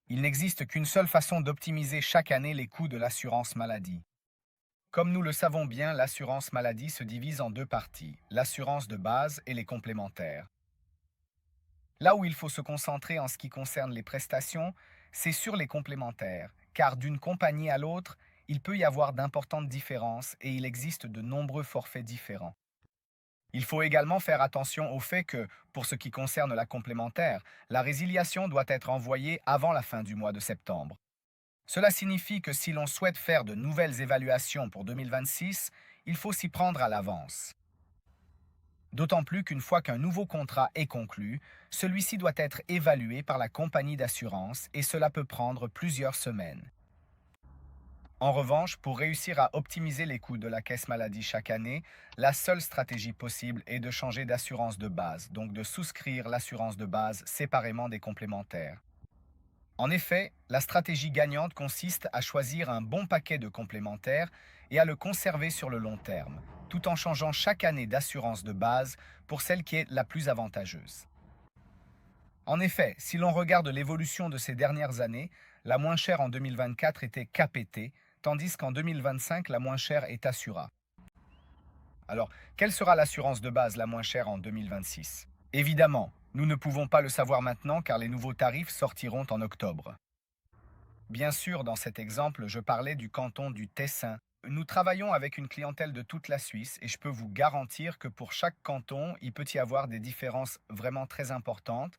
Il n'existe qu'une seule façon d'optimiser chaque année les coûts de l'assurance maladie. Comme nous le savons bien, l'assurance maladie se divise en deux parties, l'assurance de base et les complémentaires. Là où il faut se concentrer en ce qui concerne les prestations, c'est sur les complémentaires, car d'une compagnie à l'autre, il peut y avoir d'importantes différences et il existe de nombreux forfaits différents. Il faut également faire attention au fait que, pour ce qui concerne la complémentaire, la résiliation doit être envoyée avant la fin du mois de septembre. Cela signifie que si l'on souhaite faire de nouvelles évaluations pour 2026, il faut s'y prendre à l'avance. D'autant plus qu'une fois qu'un nouveau contrat est conclu, celui-ci doit être évalué par la compagnie d'assurance et cela peut prendre plusieurs semaines. En revanche, pour réussir à optimiser les coûts de la caisse maladie chaque année, la seule stratégie possible est de changer d'assurance de base, donc de souscrire l'assurance de base séparément des complémentaires. En effet, la stratégie gagnante consiste à choisir un bon paquet de complémentaires et à le conserver sur le long terme, tout en changeant chaque année d'assurance de base pour celle qui est la plus avantageuse. En effet, si l'on regarde l'évolution de ces dernières années, la moins chère en 2024 était KPT, tandis qu'en 2025, la moins chère est Assura. Alors, quelle sera l'assurance de base la moins chère en 2026? Évidemment, nous ne pouvons pas le savoir maintenant car les nouveaux tarifs sortiront en octobre. Bien sûr, dans cet exemple, je parlais du canton du Tessin. Nous travaillons avec une clientèle de toute la Suisse et je peux vous garantir que pour chaque canton, il peut y avoir des différences vraiment très importantes.